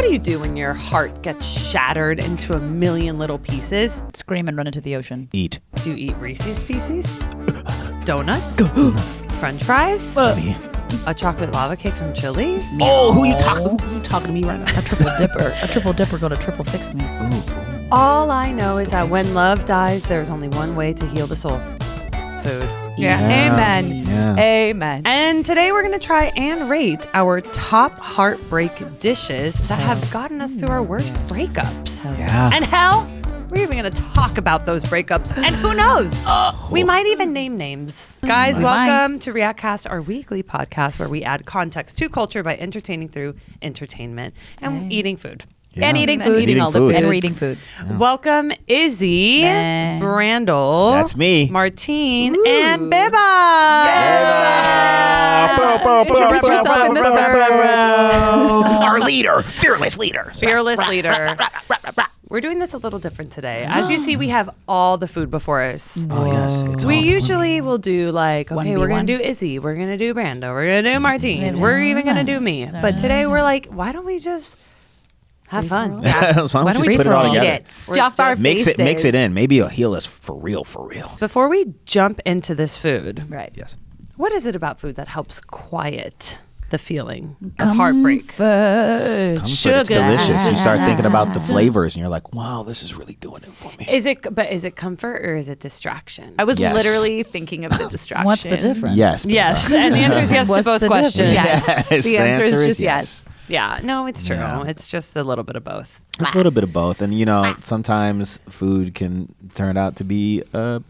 do you do when your heart gets shattered into a million little pieces? Scream and run into the ocean. Eat. Do you eat Reese's Pieces? Donuts? French fries? A chocolate lava cake from Chili's? Oh, who you talking to me right now? A triple dipper go to triple fix me. Ooh. All I know is that when love dies, there's only one way to heal the soul. Food. Yeah. Amen. Yeah. Amen. And today we're going to try and rate our top heartbreak dishes that have gotten us through our worst breakups. Yeah. And hell, we're even going to talk about those breakups. And who knows? We might even name names. Guys, welcome to ReactCAST, our weekly podcast where we add context to culture by entertaining through entertainment and eating food. Yeah. And eating food. Eating all the food. food. And reading food. Yeah. Welcome, Izzy, Brandel. That's me. Martine, and Beba. Introduce yourself in the third. Our leader. Fearless leader. Fearless leader. We're doing this a little different today. As you see, we have all the food before us. Oh, yes. It's We all usually will do like, okay, we're going to 1v1. do Izzy, we're going to do Brando, we're going to do Martine, we're even going to do me. But today we're like, why don't we just have fun? Why don't we just put it all eat together? it? Stuff our Mix faces. it in. Maybe it'll heal us for real. Before we jump into this food, Right. Yes. what is it about food that helps quiet the feeling of heartbreak? Comfort. It's Sugar. delicious. You start thinking about the flavors and you're like, wow, this is really doing it for me. Is it comfort or is it distraction? I was Yes. literally thinking of the distraction. What's the difference? Yes. Beba. Yes, and the answer is yes to What's both the questions. difference? Yes. The answer is just yes. Yeah, no, it's true. Yeah. It's just a little bit of both. It's a little bit of both. And, sometimes food can turn out to be a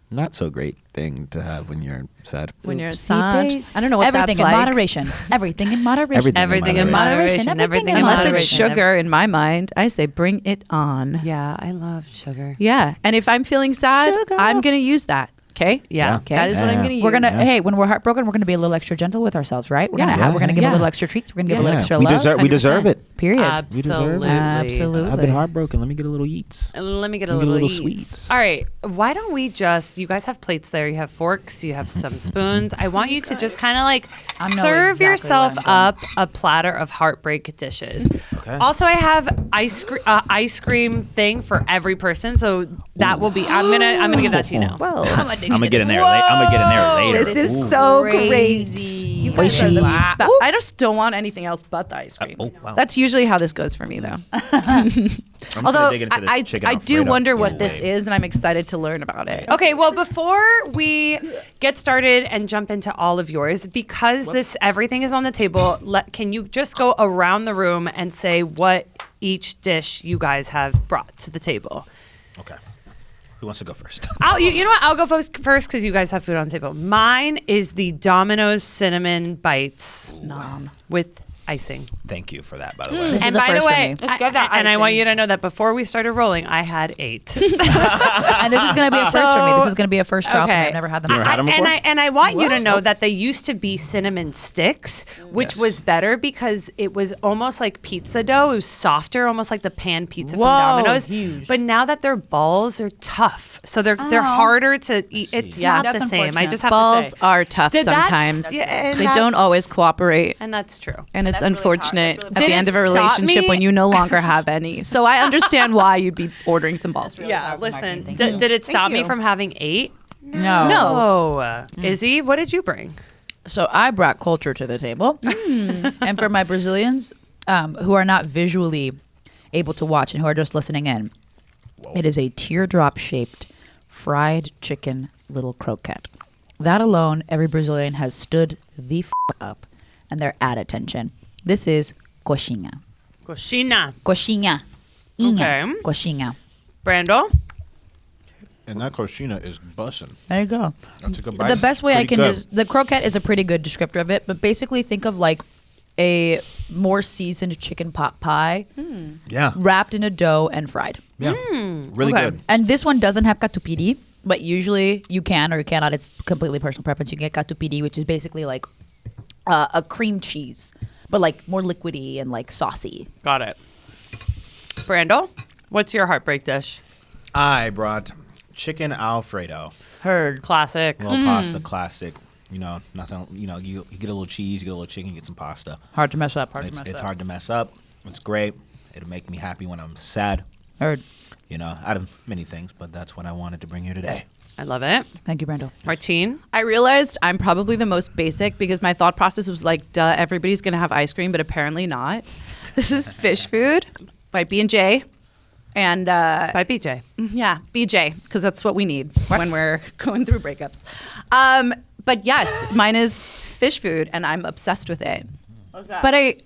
not so great thing to have when you're sad. When you're Oopsie sad. daisy. I don't know what Everything that's in like. moderation. Everything in moderation. Everything in moderation. Everything in Unless moderation. it's sugar in my mind, I say bring it on. Yeah, I love sugar. Yeah. And if I'm feeling sad, Sugar. I'm going to use that. Okay? Yeah. Okay. That is what I'm going to use. We're gonna hey, when we're heartbroken, we're gonna be a little extra gentle with ourselves, right? We're gonna give a little extra treats. We're gonna give a little extra we love. we deserve it. Period. Absolutely. Absolutely. I've been heartbroken. Let me get a little eats. Let me get a Let me little, get a little eats. sweets. All right. Why don't we just, you guys have plates there. You have forks. You have some spoons. I want you to just kind of like I know serve exactly yourself what I'm up a platter of heartbreak dishes. Okay. Also, I have ice cream thing for every person. So that will be, I'm gonna give that to you now. Well, I'm gonna get in there. I'm gonna get in there later. this is Ooh. so Crazy. great. You guys are the Wow. best. I just don't want anything else but the ice cream. Oh, wow. That's usually how this goes for me, though. I'm Although gonna dig into this I chicken do Alfredo. wonder what Oh, this wait. is, and I'm excited to learn about it. Okay, well, before we get started and jump into all of yours, because everything is on the table, can you just go around the room and say what each dish you guys have brought to the table? Okay. Who wants to go first? You know what? I'll go first because you guys have food on the table. Mine is the Domino's cinnamon bites with icing. Thank you for that, by the way. This And is a by the first for way, me. I want you to know that before we started rolling, I had 8. And this is gonna be a first for me. This is gonna be a first trial for me. I've never had them. You never had them before? And I want you to know that they used to be cinnamon sticks, which Yes. was better because it was almost like pizza dough. It was softer, almost like the pan pizza Whoa, from Domino's. huge. But now that they're balls, they're tough. So they're harder to eat. It's Yeah, not the that's same. I unfortunate. just have Balls to say. are tough Did that sometimes. and They don't that's- always cooperate. And that's true. And it's That's really hard. unfortunate That's at really the hard. end of a Did it stop relationship me? when you no longer have any. So I understand why you'd be ordering some balls. Yeah, listen. Thank Did it stop me you. from having 8? No. No. Izzy, what did you bring? So I brought culture to the table, and for my Brazilians who are not visually able to watch and who are just listening in, it is a teardrop-shaped fried chicken little croquette. That alone, every Brazilian has stood the up, and they're at attention. This is coxinha. Coxina. Coxinha. Inha. Okay. Coxinha. Brando? And that coxina is bussin'. There you go. I took a bite. The best way I Pretty can good. the croquette is a pretty good descriptor of it, but basically think of like a more seasoned chicken pot pie Yeah. wrapped in a dough and fried. Yeah. Really okay. good. And this one doesn't have catupiry, but usually you can or you cannot. It's completely personal preference. You can get catupiry, which is basically like a cream cheese, but like more liquidy and like saucy. Got it. Brando, what's your heartbreak dish? I brought chicken Alfredo. Heard. Classic. Little pasta, classic. Nothing. You get a little cheese, you get a little chicken, you get some pasta. Hard to mess up. It's hard to mess up. It's great. It'll make me happy when I'm sad. Heard. You know, out of many things, but that's what I wanted to bring here today. I love it. Thank you, Brandel. Martine? I realized I'm probably the most basic because my thought process was like, duh, everybody's going to have ice cream, but apparently not. This is fish food by B&J. And By BJ. yeah, BJ, because that's what we need when we're going through breakups. But yes, mine is fish food, and I'm obsessed with it. But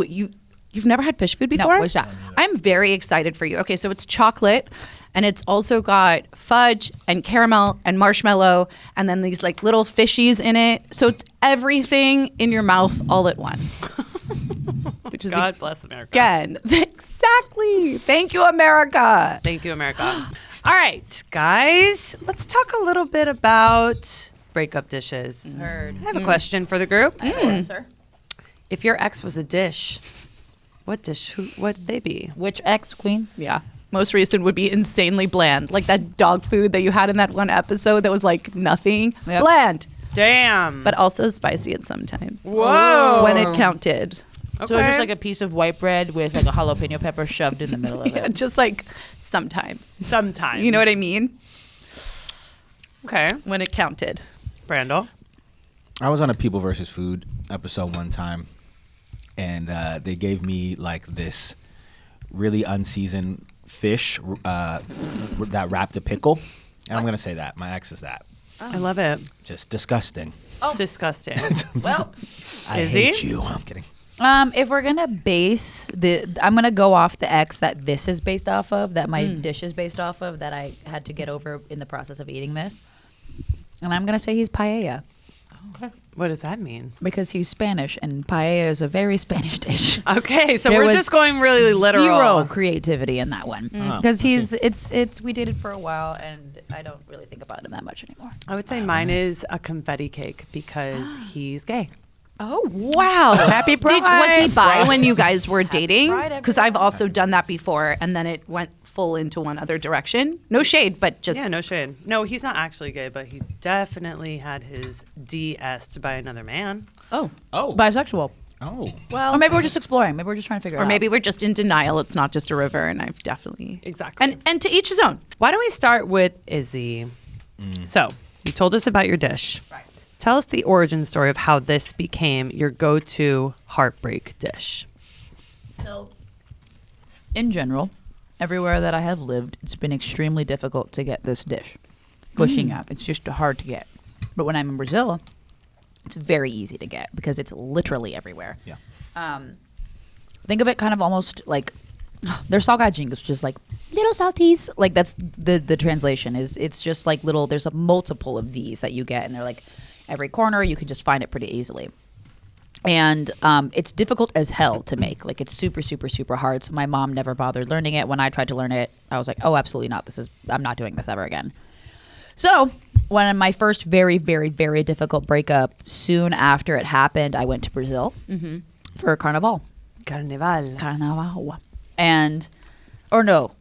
you've never had fish food before? No, what's that? I'm very excited for you. Okay, so it's chocolate, and it's also got fudge and caramel and marshmallow, and then these like little fishies in it. So it's everything in your mouth all at once. Which is God bless America. again, exactly. Thank you, America. Thank you, America. All right, guys, let's talk a little bit about breakup dishes. Heard. I have a question for the group. Sir. If your ex was a dish, what dish would they be? Which ex, Queen? Yeah. Most recent would be insanely bland. Like that dog food that you had in that one episode that was like nothing. Yep. Bland. Damn. But also spicy at sometimes. Whoa. When it counted. Okay. So it's just like a piece of white bread with like a jalapeno pepper shoved in the middle of Yeah, it. just like sometimes. Sometimes. You know what I mean? Okay. When it counted. Brandel. I was on a People versus Food episode one time, and they gave me like this really unseasoned fish that wrapped a pickle. And I'm going to say that. My ex is that. I love it. Just disgusting. Disgusting. Well, I Izzy? hate you. I'm kidding. if we're gonna base I'm gonna go off the ex that this is based off of, that my dish is based off of, that I had to get over in the process of eating this, and I'm gonna say he's paella. What does that mean? Because he's Spanish, and paella is a very Spanish dish. Okay, so There we're was just going really literal. Zero creativity in that one, Oh, because it's we dated for a while, and I don't really think about him that much anymore. I would say mine is a confetti cake because he's gay. Oh, wow. Happy Pride. Was he bi when you guys were dating? Pride, Because I've also done that before, and then it went full into one other direction. No shade, but just... Yeah, no shade. No, he's not actually gay, but he definitely had his D-s'd by another man. Oh. Oh. Bisexual. Oh. Or maybe we're just exploring. Maybe we're just trying to figure it out. Or maybe we're just in denial. It's not just a river, and I've definitely... Exactly. And to each his own. Why don't we start with Izzy? So, you told us about your dish. Right. Tell us the origin story of how this became your go-to heartbreak dish. So, in general, everywhere that I have lived, it's been extremely difficult to get this dish. Coxinha. It's just hard to get. But when I'm in Brazil, it's very easy to get because it's literally everywhere. Yeah. Think of it kind of almost like they're salgadinhos, which is like little salties. Like that's the translation is. It's just like little. There's a multiple of these that you get, and they're like every corner. You can just find it pretty easily. And it's difficult as hell to make. Like it's super, super, super hard. So my mom never bothered learning it. When I tried to learn it, I was like, oh, absolutely not. I'm not doing this ever again. So when my first very, very, very difficult breakup, soon after it happened, I went to Brazil for Carnival. Carnival. And, or no,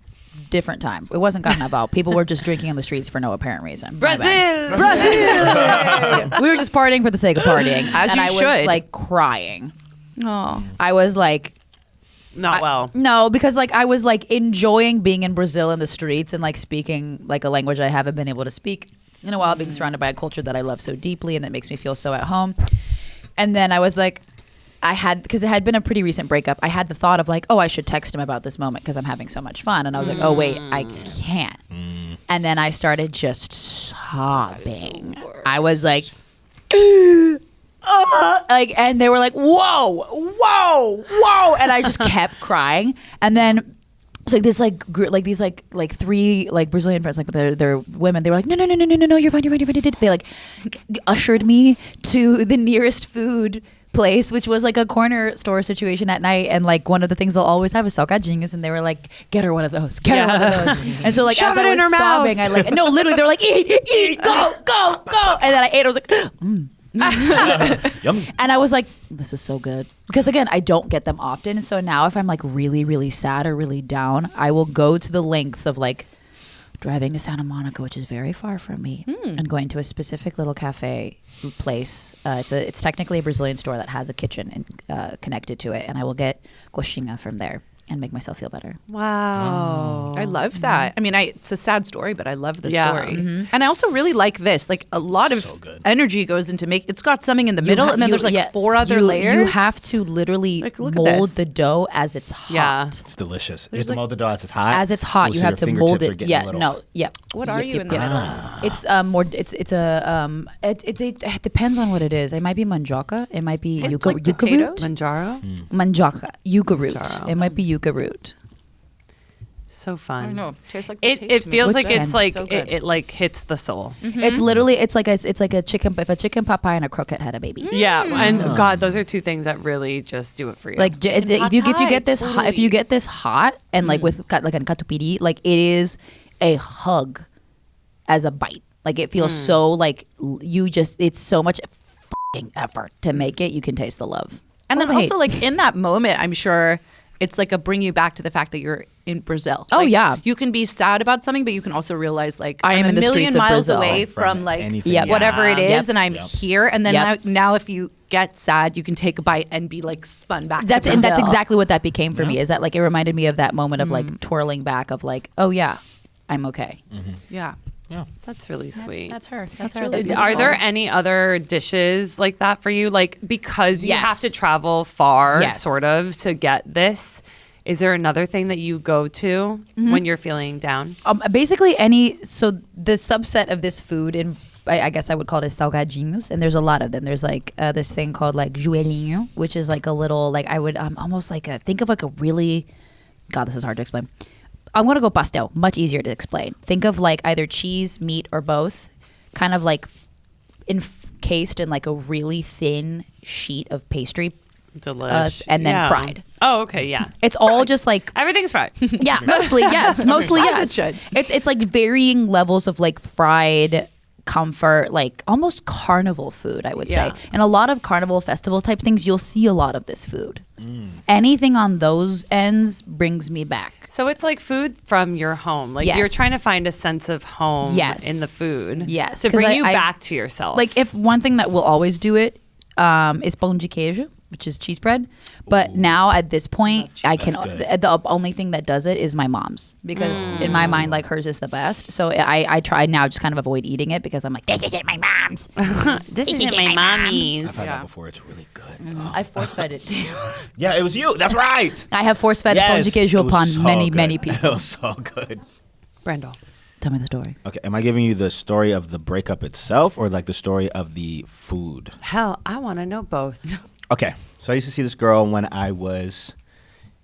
different time. It wasn't Carnival. People were just drinking on the streets for no apparent reason. My bad. Brazil! We were just partying for the sake of partying. As and you I was should. like crying. Oh. I was like, Not well. no, because like I was like enjoying being in Brazil in the streets and like speaking like a language I haven't been able to speak in a while, being surrounded by a culture that I love so deeply and that makes me feel so at home. And then I was like, because it had been a pretty recent breakup, I had the thought of like, oh, I should text him about this moment because I'm having so much fun. And I was like, oh, wait, I can't. And then I started just sobbing. I was like, like, and they were like, whoa, whoa, whoa. And I just kept crying. And then it's like this, like, these, like three, like, Brazilian friends, like, they're women. They were like, no, you're fine. They, like, ushered me to the nearest food place, which was like a corner store situation at night, and like one of the things they'll always have is salgadinhos, and they were like, get her one of those, and so like Shove as it I in was her mouth. sobbing, I like, no, literally they're like, eat, go, and then I ate. I was like, Yum. and I was like, this is so good, because again, I don't get them often. So now if I'm like really, really sad or really down, I will go to the lengths of like driving to Santa Monica, which is very far from me, and going to a specific little cafe place. It's technically a Brazilian store that has a kitchen and connected to it, and I will get coxinha from there. and make myself feel better. Wow. I love that. I mean, it's a sad story, but I love the Yeah. story. And I also really like this. Like a lot of So good. energy goes into it's got something in the middle, and then there's like 4 other layers. You have to literally Like, look at mold this. the dough as it's hot. Yeah. It's delicious. There's It's the like- molded dough as it's hot. As it's hot, Oh, you so have your to fingertips mold are it. getting Yeah, a little- no, yeah. What are you in the middle? It's more. It's a. It depends on what it is. It might be mandioca. It might be Tastes yuca, like yuca potato? root. Manjaro? Mandioca, yuca root. Manjaro. It might be yuca root. So I fun. don't know. Tastes like It potato it to me. feels Which like it's end? like So good. it like hits the soul. It's literally it's like a chicken. If a chicken pot pie and a croquette had a baby. Yeah, and God, those are two things that really just do it for you. Like if you get this hot, if you get this hot and like with like an katupiri, like it is a hug as a bite. Like it feels so like it's so much fucking effort to make it. You can taste the love. And then Or the also, hate. like in that moment, I'm sure it's like a bring you back to the fact that you're in Brazil. Oh, Like, yeah. you can be sad about something, but you can also realize like I am I'm in a the million streets of miles Brazil. away From from like anything. Yep. whatever it is, Yep. and I'm Yep. here. And then Yep. now, if you get sad, you can take a bite and be like spun back. That's to and Brazil. that's exactly what that became for me. Is that like it reminded me of that moment of like twirling back of like, oh yeah, I'm okay. Yeah. Yeah. that's really sweet. That's her. That's really beautiful. Are there any other dishes like that for you? Like because you Yes. have to travel far, Yes. sort of, to get this. Is there another thing that you go to when you're feeling down? Basically so the subset of this food in I guess I would call it salgadinhos, and there's a lot of them. There's like this thing called like joelhinho, which is like a little like I would almost like think of like a really God, this is hard to explain. I'm gonna go pastel, much easier to explain. Think of like either cheese, meat, or both, kind of like encased in like a really thin sheet of pastry, Delish. and then fried. Oh, okay, yeah. It's all just like Everything's fried. yeah, mostly yes, mostly As it yes. should. It's like varying levels of like fried comfort, like almost carnival food, I would Yeah. say. And a lot of carnival festival type things, you'll see a lot of this food. Anything on those ends brings me back. So it's like food from your home. Like Yes. you're trying to find a sense of home Yes. in the food. Yes, To 'cause bring I- you I- back to yourself. Like if one thing that will always do it is pão de queijo, which is cheese bread. But now at this point, I can That's good. the only thing that does it is my mom's, because in my mind, like hers is the best. So I try now just kind of avoid eating it because I'm like, this isn't my mom's. this isn't my mommy's. I've had that before. It's really good. Oh. I force fed it to you. Yeah, it was you. That's right. I have force fed pão de Yes, queijo it was upon so many good. many people. It was so good. Brandel. Tell me the story. Okay, am I giving you the story of the breakup itself or like the story of the food? Hell, I want to know both. Okay, so I used to see this girl when I was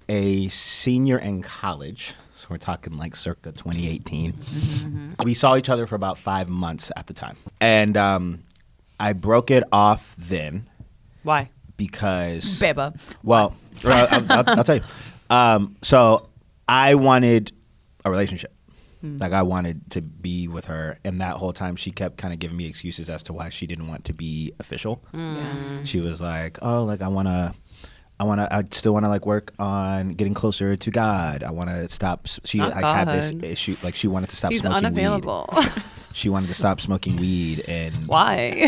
a senior in college. So we're talking like circa 2018. We saw each other for about 5 months at the time. And I broke it off then Why? because... Beba. Well, I'll tell you. So I wanted a relationship. Like I wanted to be with her, and that whole time she kept kind of giving me excuses as to why she didn't want to be official. She was like, "Oh, like I still want to like work on getting closer to God. I want to stop." She Not like had this God. issue, like she wanted to stop He's smoking unavailable. weed. She wanted to stop smoking weed, and Why?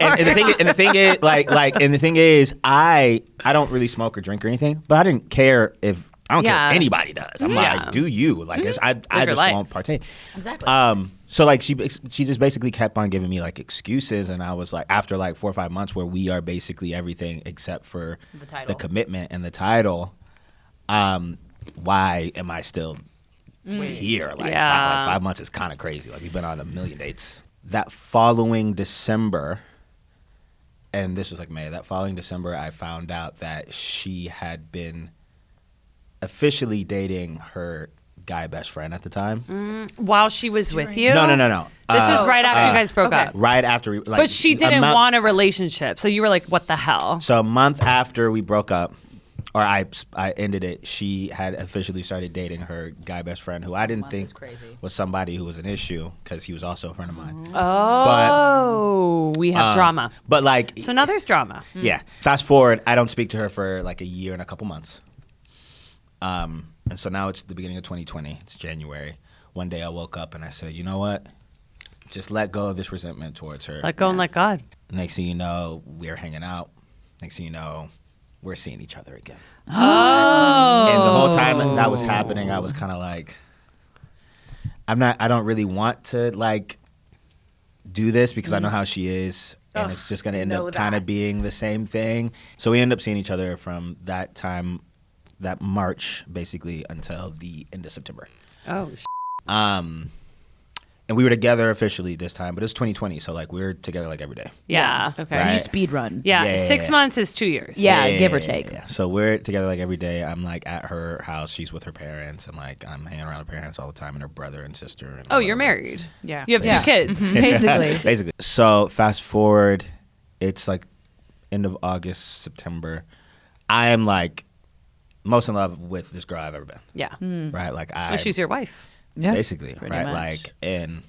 and the thing is, I don't really smoke or drink or anything, but I didn't care if I don't care Yeah. if anybody does. I'm Yeah. like, do you? Like, I your just life. won't partake. Exactly. So like she just basically kept on giving me like excuses, and I was like, after like 4 or 5 months where we are basically everything except for The title. the commitment and the title, why am I still here? Like, Yeah. 5 months is kind of crazy. Like we've been on a million dates. That following December, and this was like May. That following December, I found out that she had been officially dating her guy best friend at the time. While she was with you? No. This was right after you guys broke up. Right after we, like, But she a didn't month- want a relationship. So you were like, what the hell? So a month after we broke up, or I ended it, she had officially started dating her guy best friend, who I didn't think was somebody who was an issue because he was also a friend of mine. Oh, we have drama. But like, So now there's drama. yeah. Fast forward, I don't speak to her for like a year and a couple months. And so now it's the beginning of 2020. It's January. One day I woke up and I said, you know what? Just let go of this resentment towards her. Let go and let God. Next thing you know, we're hanging out. Next thing you know, we're seeing each other again. Oh. And the whole time that was happening, I was kind of like, I don't really want to like do this because I know how she is. And it's just going to end up kind of being the same thing. So we end up seeing each other from that time, that March, basically, until the end of September. Oh, and we were together officially this time, but it was 2020, so like we were together like every day. yeah. Okay. So Right. you speed run. Yeah, Yeah. 6 months is 2 years. Yeah, give or take. Yeah. So we're together like every day. I'm like at her house. She's with her parents, and like I'm hanging around her parents all the time, and her brother and sister. And Oh, you're whatever. married. Yeah. You have Yeah. 2 kids. Basically. Basically. So fast forward, it's like end of August, September. I am like most in love with this girl I've ever been. Yeah. Right? Like Oh, she's your wife. Yeah. basically, pretty right? much. Like, and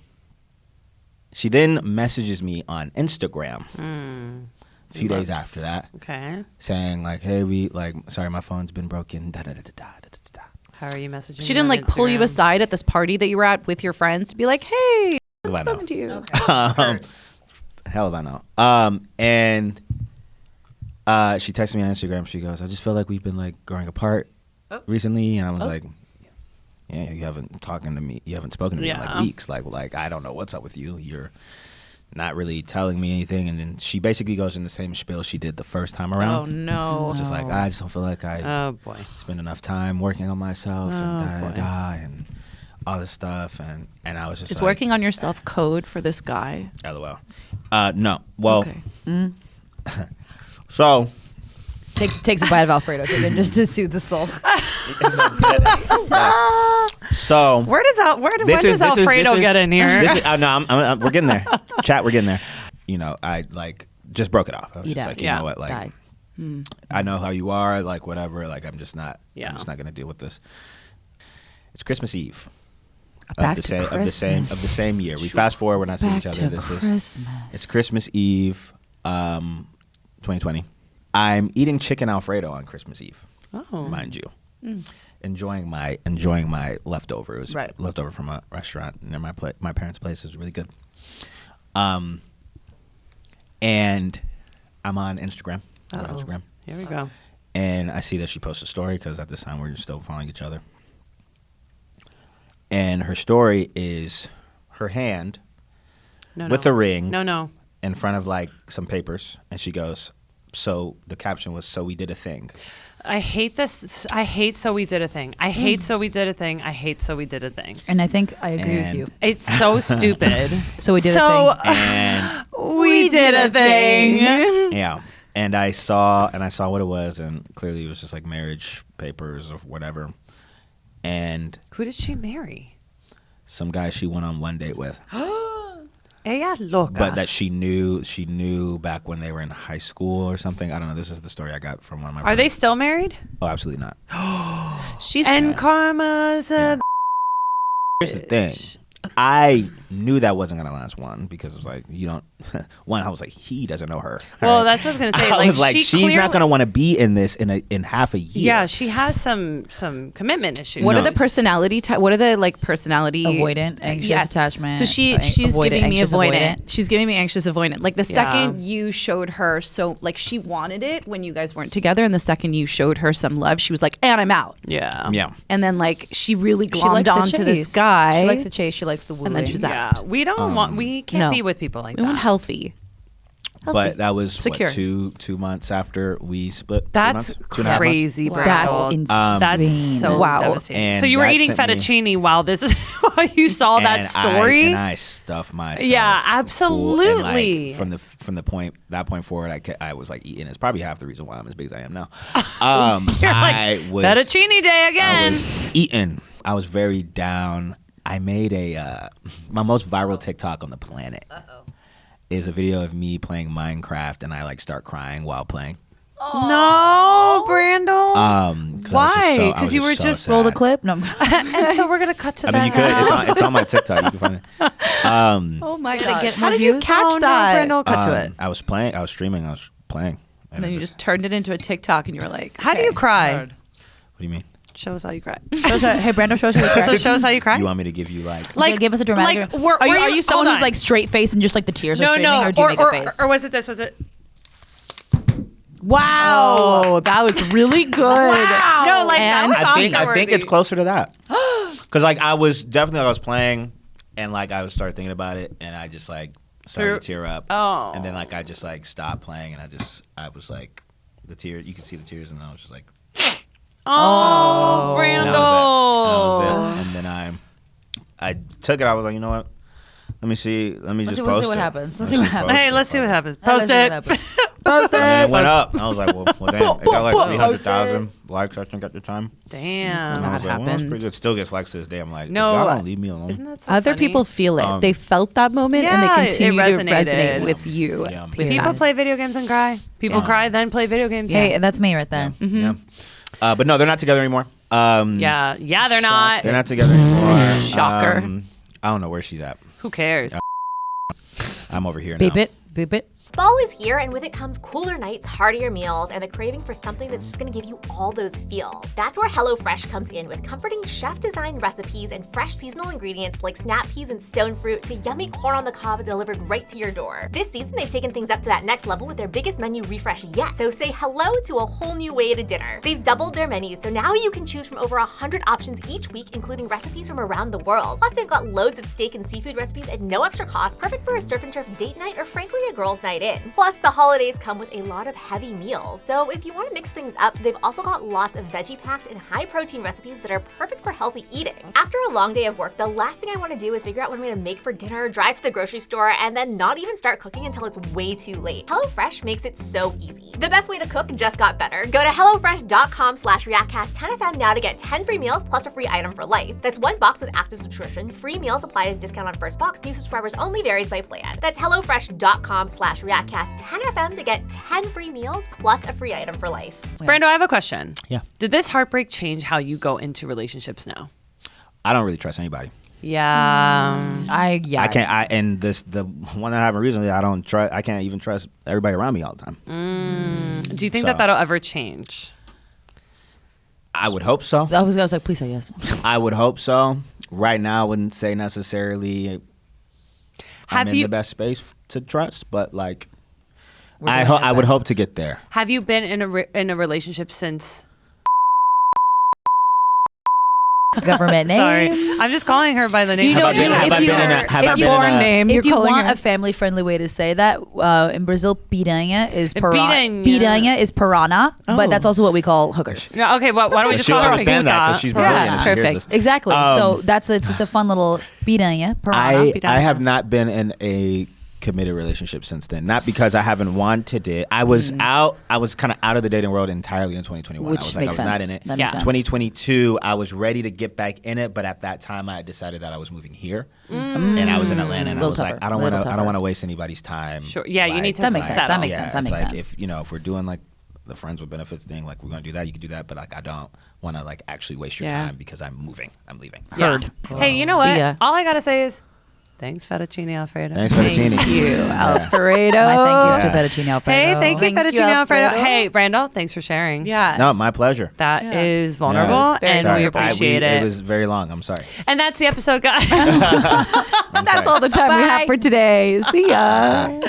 she then messages me on Instagram a few days after that, Okay. saying like, "Hey, sorry, my phone's been broken." Da da da da da da da da. How are you messaging? She didn't like pull you aside at this party that you were at with your friends to be like, "Hey, Do what's I know? spoken to you?" Hell if I know. And she texted me on Instagram. She goes, "I just feel like we've been like growing apart recently," and I was like, "Yeah, you haven't spoken to me in like weeks. Like I don't know what's up with you. You're not really telling me anything." And then she basically goes in the same spiel she did the first time around. Oh no. Just like, I just don't feel like I Oh boy. spend enough time working on myself and da da boy. da and all this stuff. And I was just Is like, working on your self code for this guy. LOL. No. Well, Okay. so Takes a bite of Alfredo chicken just to soothe the soul. so When does Alfredo get in here? no, we're getting there. Chat, we're getting there. You know, I like just broke it off. I was He just does. like, you know what, like Die. I know how you are, like whatever. Like I'm just not gonna deal with this. It's Christmas Eve. Back Of to the same year. We fast forward, we're not seeing each other. It's Christmas Eve, 2020. I'm eating chicken Alfredo on Christmas Eve, mind you. Enjoying my leftovers. Right. Leftover from a restaurant near my parents' place. Is really good. And I'm on Instagram. We're on Instagram. Here we go. And I see that she posted a story because at this time we're still following each other. And her story is her hand with a ring No. in front of like some papers. And she goes, so the caption was, "So we did a thing." I hate this. I hate so we did a thing. I hate so we did a thing. I hate so we did a thing. And I think I agree with And- you. It's so stupid. So we did a thing. And we did a thing. yeah. And I saw what it was, and clearly it was just like marriage papers or whatever. And Who did she marry? some guy she went on one date with. Ella loca. But that she knew back when they were in high school or something. I don't know. This is the story I got from one of my Are friends. they still married? Oh, absolutely not. She's And karma's a Here's the thing. I knew that wasn't going to last, one, because it was like, you don't, one, I was like, he doesn't know her. Well, right? that's what I was going to say. I Like, was like, she's clearly- not going to want to be in this in half a year. Yeah, she has some commitment issues. What No. are the personality? What are the like personality? Avoidant, anxious attachment. So she's Avoidant, giving me anxious, avoidant. avoidant. She's giving me anxious avoidant. Like the Yeah. second you showed her, so like she wanted it when you guys weren't together, and the second you showed her some love, she was like, "And I'm out." Yeah. Yeah. And then like she really She glommed likes the onto this chase. guy. She likes the chase. She likes the wooing. And then she's out. Yeah. We don't want. We can't no. be with people like we want that. healthy. But that was Secure. what, two months after we split. That's 2.5 months? crazy, bro. That's insane. That's so Wow. devastating. And So you were that eating sent me- fettuccine while this is while you saw that story. And I stuffed myself. Yeah, full, and, absolutely. like, from the point forward, I was like eating. It's probably half the reason why I'm as big as I am now. You're I like was fettuccine day I again. was eating. I was very down. I made my most viral TikTok on the planet. Is a video of me playing Minecraft, and I like start crying while playing. No, Brandel. 'Cause I was Why? so- I 'Cause was you were so just- sad. Roll the clip. No. And so we're gonna cut to I that. mean, you could. now. It's on my TikTok. You can find it. Oh my Gotta god! get How more did you views? catch Oh, that? No, Brandel, cut to it. I was playing. I was streaming. I was playing. And then it you just turned it into a TikTok, and you were like, How do you okay. cry? What do you mean? Show us how you cry. Hey, Brando, show us how you cry. So show us how you cry. You want me to give you like? Like, give us a dramatic. like, were are you you- someone hold who's on. like straight face and just like the tears are No, streaming, no, or do you make a face? or was it this? Was it? Wow. Oh, that was really good. Wow. No, like that And was I think it's Oscar-worthy. closer to that. Because like I was playing, and like I started thinking about it, and I just like started to tear up. Oh. And then like I just like stopped playing, and I was like the tears. You could see the tears, and I was just like, Oh, and Brandel. that was it. And then I took it. I was like, you know what? Let me see. Let me just Let's post see what it. happens. Let's see what just happens. post Hey, it. let's see what happens. Let's Post see what it. happens. Post And then it it. went up. I was like, well damn. It got like 300,000 likes, I think, at the time. Damn. And I was like, well, that's happened. pretty good. Still gets likes to this day. I'm like, No, y'all don't leave me alone. Isn't that so Other funny? people feel it. They felt that moment and Yeah, they it continue to resonated. resonate with you. Yeah. with People that. play video games and cry. People cry, then play video games. Hey, that's me right there. Yeah. But no, they're not together anymore. Yeah, they're not. They're not together anymore. Shocker. I don't know where she's at. Who cares? I'm over here Beep now. it. Beep it. Fall is here, and with it comes cooler nights, heartier meals, and the craving for something that's just gonna give you all those feels. That's where HelloFresh comes in with comforting chef-designed recipes and fresh seasonal ingredients like snap peas and stone fruit to yummy corn on the cob delivered right to your door. This season, they've taken things up to that next level with their biggest menu refresh yet. So say hello to a whole new way to dinner. They've doubled their menus, so now you can choose from over 100 options each week, including recipes from around the world. Plus, they've got loads of steak and seafood recipes at no extra cost, perfect for a surf and turf date night or frankly a girls' night in. Plus, the holidays come with a lot of heavy meals, so if you want to mix things up, they've also got lots of veggie-packed and high-protein recipes that are perfect for healthy eating. After a long day of work, the last thing I want to do is figure out what I'm going to make for dinner, drive to the grocery store, and then not even start cooking until it's way too late. HelloFresh makes it so easy. The best way to cook just got better. Go to HelloFresh.com/ReactCast10FM now to get 10 free meals plus a free item for life. That's one box with active subscription. Free meals apply as discount on first box. New subscribers only, varies by plan. That's HelloFresh.com/ReactCast10FM to get 10 free meals plus a free item for life. Brando, I have a question. Yeah. Did this heartbreak change how you go into relationships now? I don't really trust anybody. Yeah. I can't. The one that happened recently, I don't trust. I can't even trust everybody around me all the time. Do you think So- that that'll ever change? I would hope so. I was like, please say yes. I would hope so. Right now, I wouldn't say necessarily I'm Have in you the best space to trust, but like We're I doing our would best. hope to get there. have you been in a relationship since? Government name. Sorry, I'm just calling her by the name. You know, Have I been- have I been in a- have I been in a- name, If you're you calling want her. a family-friendly way to say that, in Brazil, piranha is Piranha. piranha is piranha, Oh. but that's also what we call hookers. No, okay, well, why don't we just She'll call her understand that because Iizuka? she's Brazilian. and she hears perfect. this. Exactly. so Um, that's it's a fun little piranha. Piranha. I have not been in a committed relationship since then. Not because I haven't wanted it. I was out. I was kind of out of the dating world entirely in 2021. Which I was makes I was sense. not in it. That Yeah. makes sense. 2022, I was ready to get back in it, but at that time, I had decided that I was moving here, and I was in Atlanta, and I Little was like, tougher. I don't Little want to. I tougher. don't want to waste anybody's time. Sure. Yeah, you need to That makes sense. settle. That makes sense. That it's makes like sense. if we're doing like the friends with benefits thing, like we're gonna do that, you can do that, but like I don't want to like actually waste your Yeah. time because I'm moving. I'm leaving. Yeah. Hey, you know See what? ya. All I gotta say is, thanks, fettuccine Alfredo. Thanks for the genie. Alfredo. My thank yous Yeah. to Fettuccine Alfredo. Hey, thank you, Thank you, fettuccine Alfredo. Alfredo. Hey, Brandel, thanks for sharing. Yeah. No, my pleasure. That Yeah. is vulnerable, Yeah. very and Sorry, we appreciate it. It was very long. I'm sorry. And that's the episode, guys. That's all the time we have Bye. for today. See ya.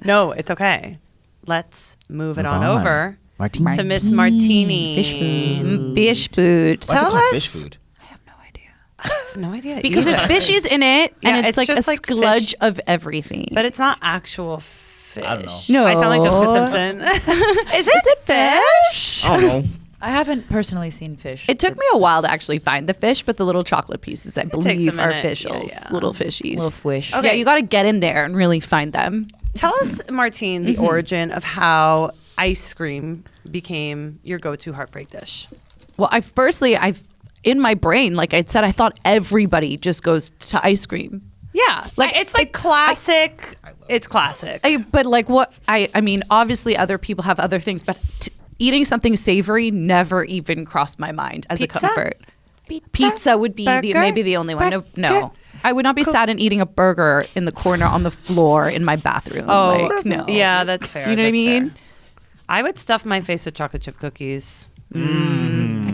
No, it's okay. Let's move it Move on on. over Martine. to Miss Martini. Fish food. Fish food. Why is it Tell called us. fish food? I have no idea. Because either. there's fishies in it, Yeah, and it's it's like just a like skludge fish. of everything. But it's not actual fish. I don't know. No. I sound like Jessica Simpson. Is it fish? I don't know. I haven't personally seen fish. It took me a while to actually find the fish, but the little chocolate pieces, I takes a believe, are minute. officials. Yeah, yeah. Little fishies. little fish. Okay. Yeah, you got to get in there and really find them. Tell us, Martine, the origin of how ice cream became your go-to heartbreak dish. Well, I've in my brain, like I said, I thought everybody just goes to ice cream. Yeah, like it's like classic. It's classic. But like what I mean, obviously other people have other things, but eating something savory never even crossed my mind as Pizza? a comfort. Pizza would be Burger? maybe the only one. Burger? No. I would not be sad in eating a burger in the corner on the floor in my bathroom. Oh, like, no. yeah, that's fair. You know what I that's mean? fair. I would stuff my face with chocolate chip cookies.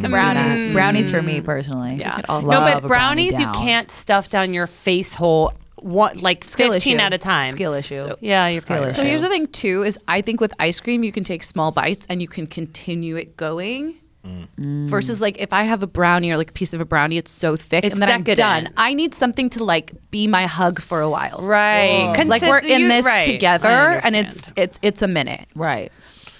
Brownies for me personally. Yeah. could also- No, Love but a brownie brownies you down. can't stuff down your face hole Skill 15 issue. at a time. Skill issue. You're Skill probably issue. So right. here's the thing too: is I think with ice cream you can take small bites and you can continue it going. Versus like if I have a brownie or like a piece of a brownie, it's so thick It's and then decadent. I'm done. I need something to like be my hug for a while. Right. Like we're in this Right. together I and understand. it's a minute. Right.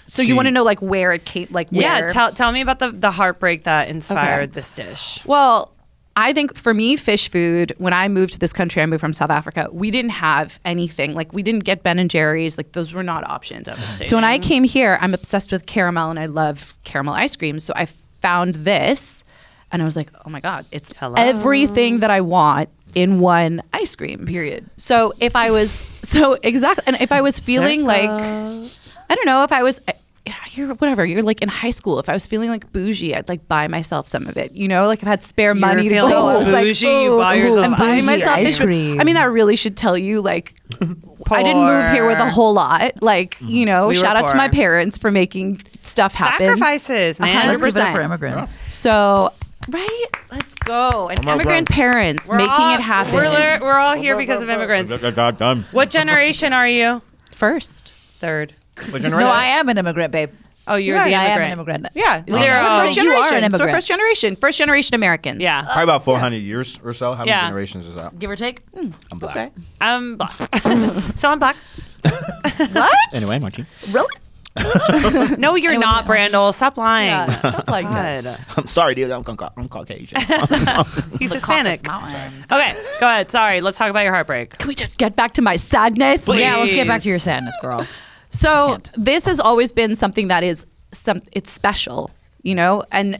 So you want to know like where it came like where? Tell me about the heartbreak that inspired this dish. Well, I think for me, fish food, when I moved to this country, I moved from South Africa, we didn't have anything. Like, we didn't get Ben and Jerry's. Like, those were not options. So when I came here, I'm obsessed with caramel and I love caramel ice cream. So I found this and I was like, oh my God, it's everything that I want in one ice cream. Period. So if I was, exactly. And if I was feeling like, I don't know, if I was, you're like in high school. If I was feeling like bougie, I'd like buy myself some of it. You know, like if I had spare money to feeling go, I was like, bougie, you buy yourself I'm buying bougie myself ice ice cream. cream. I mean, that really should tell you like I didn't move here with a whole lot. Like, you know, We were shout out to my poor. parents for making stuff happen. Sacrifices, man. 100%. Let's give it up for immigrants. So, right, let's go. And my immigrant brand. parents making it happen. We're all here because of immigrants. Done. What generation are you? First. Third. No, I am an immigrant, babe. Oh, you're Right, the I am immigrant. an immigrant. Yeah. Zero. We're first You are generation. an So we're immigrant. first generation Americans. Yeah. Probably about 400 years or so. How many Yeah. generations is that? Give or take. I'm black. Okay. I'm black. So I'm black. Anyway, Martine. No, you're not, Brandel. Stop lying. Yeah, stuff like that. God. I'm sorry, dude. I'm Caucasian. He's Hispanic. Mountain. Okay, go ahead. Sorry. Let's talk about your heartbreak. Can we just get back to my sadness? Yeah, let's get back to Please. your sadness, girl. So this has always been something that is it's special, you know? And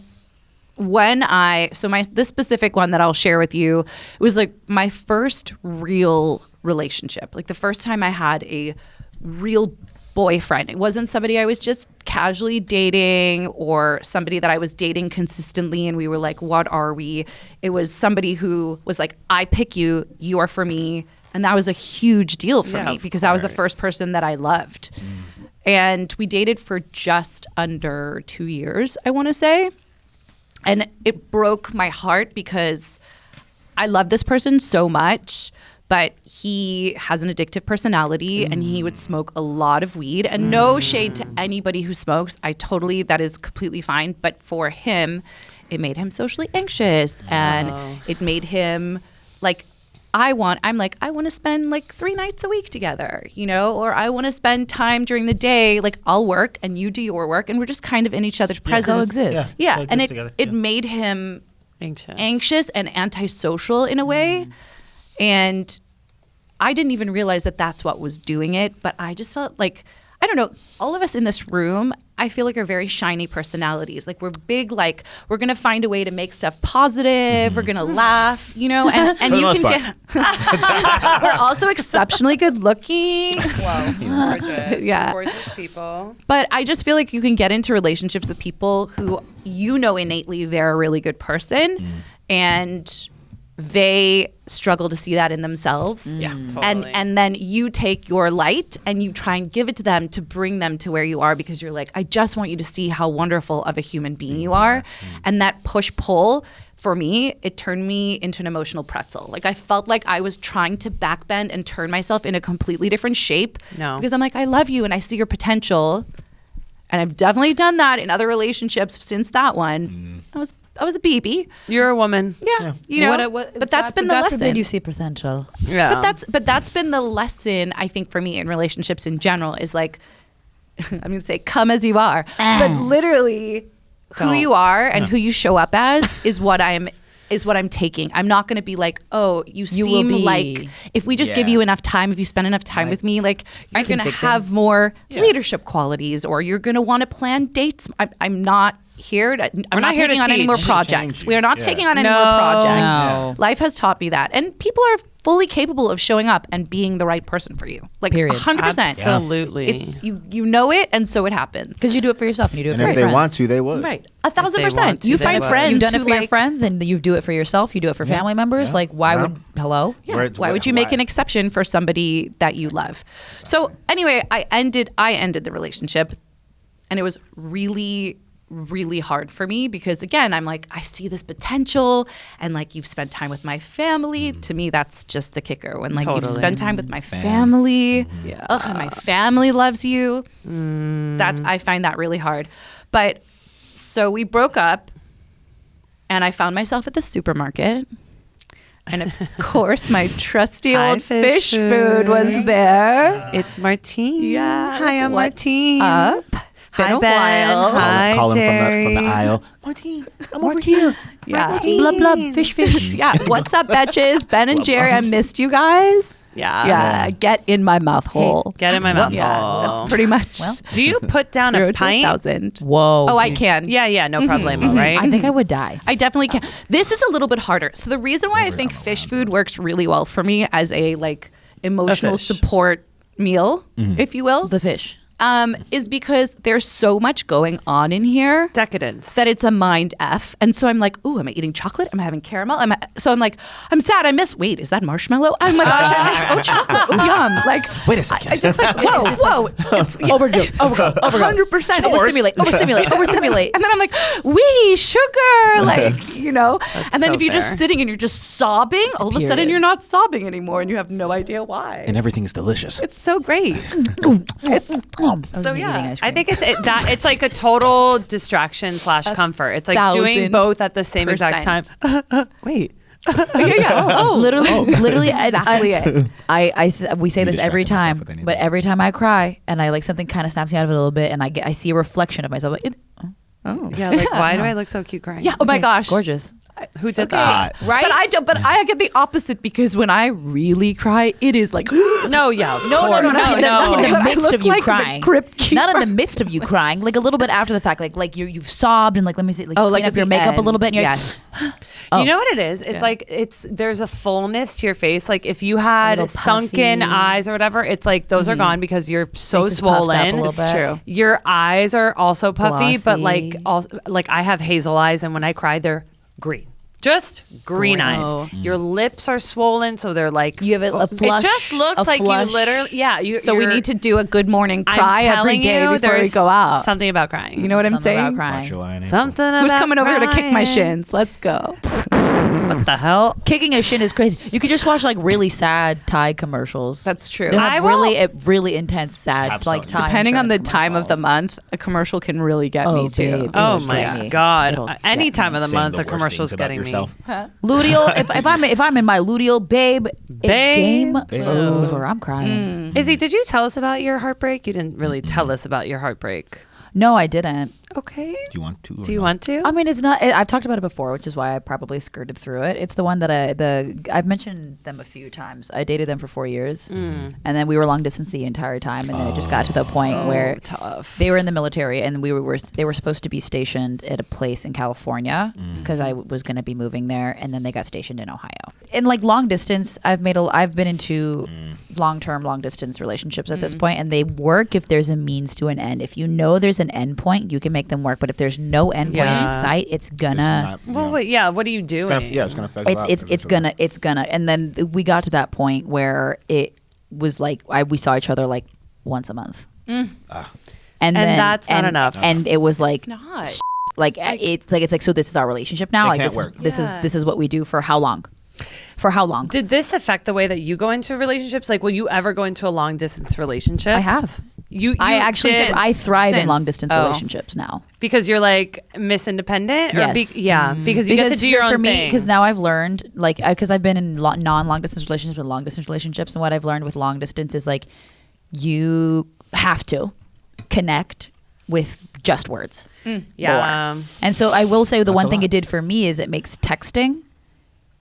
when this specific one that I'll share with you, it was like my first real relationship. Like the first time I had a real boyfriend. It wasn't somebody I was just casually dating or somebody that I was dating consistently and we were like, what are we? It was somebody who was like, I pick you, you are for me. And that was a huge deal for me because that was the first person that I loved. And we dated for just under 2 years, I want to say. And it broke my heart because I love this person so much, but he has an addictive personality and he would smoke a lot of weed. And no shade to anybody who smokes. That is completely fine. But for him, it made him socially anxious and it made him like, I want to spend like 3 nights a week together, you know, or I want to spend time during the day. Like I'll work and you do your work and we're just kind of in each other's presence. Coexist. Yeah. And together. it made him Anxious. anxious and antisocial in a way. And I didn't even realize that that's what was doing it. But I just felt like, I don't know, all of us in this room, I feel like are very shiny personalities. Like we're big, like we're going to find a way to make stuff positive. We're going to laugh, you know, and you most can get, we're also exceptionally good looking. Gorgeous. Yeah. Gorgeous people. But I just feel like you can get into relationships with people who you know innately they're a really good person and they struggle to see that in themselves. Yeah, totally. And then you take your light and you try and give it to them to bring them to where you are because you're like, I just want you to see how wonderful of a human being you are. And that push-pull, for me, it turned me into an emotional pretzel. Like I felt like I was trying to backbend and turn myself in a completely different shape. No. Because I'm like, I love you and I see your potential. And I've definitely done that in other relationships since that one. I was a BB. You're a woman. Yeah. You know, but that's been the God lesson. forbid you see potential. Yeah. But that's been the lesson I think for me in relationships in general is like I'm gonna say come as you are, but literally who you are and who you show up as is what I'm taking. I'm not gonna be like, oh, you will seem be- like if we just give you enough time, if you spend enough time with me, like you're can gonna fix have more leadership qualities, or you're gonna want to plan dates. I'm not here to, I'm not here to taking on any more teach. projects. We are not taking on any No. more projects. No. Life has taught me that. And people are fully capable of showing up and being the right person for you. Like Period. 100%. Absolutely. You know it and so it happens. Because you do it for yourself and you do it And for if your they friends. want to, they would. Right. they 1,000%. want to, You they find would. friends You've done it who, for your like- friends and you do it for yourself. You do it for family members. Yeah. Like, why Yeah. would, hello? Yeah. Where- Why would you make why? an exception for somebody that you love? So anyway, I ended the relationship and it was really, really hard for me because again, I'm like, I see this potential and like you've spent time with my family. To me, that's just the kicker. When like you've spent time with my family, and my family loves you. That I find that really hard. But so we broke up and I found myself at the supermarket. And of course, my trusty old fish food was there. It's Martine. Yeah. Hi, I'm Martine. Up. Hi, Been a Ben. while. Hi, Call him Jerry. from the aisle. Martine, I'm over here. Yeah. Blub blub, fish fish. Yeah. What's up, betches? Ben and Jerry, I missed you guys. Yeah. Yeah. Get in my mouth hole. Get in my mouth. Yeah. That's pretty much. Well, Do you put down a 0 to pint? 1,000. Whoa. Oh, I can. Yeah, no problemo, right? I think I would die. I definitely can. This is a little bit harder. So the reason why I think fish food works really well for me as a like emotional fish. support meal, if you will, The fish. is because there's so much going on in here Decadence. that it's a mind F. And so I'm like, ooh, am I eating chocolate? Am I having caramel? So I'm like, I'm sad. I miss. Wait, is that marshmallow? Oh my gosh! Chocolate. Oh, yum! Like, Wait a second. I just like, whoa. It's Overdo. 100%. Overstimulate. Overstimulate. And then I'm like, wee, sugar, like, you know. And then so if you're fair. just sitting and you're just sobbing, all of a sudden Period. you're not sobbing anymore and you have no idea why. And everything's delicious. It's so great. So yeah, I think it's like a total distraction / comfort. It's like doing 1,000%. both at the same exact time. Wait. Literally, exactly it. we say this distract every myself time, with anything. but every time I cry and I like something kind of snaps me out of it a little bit, and I see a reflection of myself. Like, Yeah, like why do I look so cute crying? Yeah. Oh my gosh. gorgeous, Who did that? right? But I don't. But I get the opposite because when I really cry, it is like No, yeah. No, not in the I midst look of you like the crying. crypt keeper. Not in the midst of you crying, like a little bit after the fact, like you've sobbed and like let me see, like Oh, clean like up at your the makeup a end. little bit. And you're Yes. You know what it is? It's like there's a fullness to your face. Like if you had little sunken puffy. eyes or whatever, it's like those are gone because you're so Face is puffed up a swollen. little bit. true. Your eyes are also puffy, but like Glossy. also like I have hazel eyes, and when I cry, they're green. Just green eyes. Oh. Your lips are swollen, so they're like You have a flush. It just looks a like flush. you literally. Yeah. So we need to do a good morning cry I'm every telling day you, before we there's go out. Something about crying. You know what I'm Something about saying? crying. Watch your eye and Something Who's about coming over here to kick my crying. shins? Let's go. What the hell? Kicking a shin is crazy. You could just watch like really sad Thai commercials. That's true. They have I will- really intense sad Have like some- Thai. Depending on the insurance time of the commercials. month, a commercial can really get me too. babe. Oh It'll my get me. god! It'll Any get time me. of the Saying month, the the worst commercial's things about getting me. yourself. Luteal. if I'm in my luteal, babe, Babe. game over. I'm crying. Izzy, did you tell us about your heartbreak? You didn't really tell us about your heartbreak. No, I didn't. Okay. Do you want to? Do you want to? I mean, it's not. I've talked about it before, which is why I probably skirted through it. It's the one that I've mentioned them a few times. I dated them for 4 years, and then we were long distance the entire time, and then it just got to the point where tough. they were in the military, and they were supposed to be stationed at a place in California because I was going to be moving there, and then they got stationed in Ohio. And like long distance, I've been into long distance relationships at this point, and they work if there's a means to an end. If you know there's an end point, you can make them work. But if there's no end point in Yeah. sight, it's gonna. Well, wait, yeah. What are you doing? It's gonna affect. It's gonna. And then we got to that point where it was like we saw each other like once a month. And then, that's not enough. And it was like It's not. it's like so this is our relationship now. It Like can't this work. this is what we do for how long? For how long? Did this affect the way that you go into relationships? Like, will you ever go into a long distance relationship? I have. You I actually did I thrive in since. long distance Oh. relationships now. because you're like Miss Independent, or Yes. because you get to do your for own me, thing. because now I've learned like because I've been in non-long distance relationships and long distance relationships, and what I've learned with long distance is like you have to connect with just words. yeah. More. And so I will say the one a thing lot. it did for me is it makes texting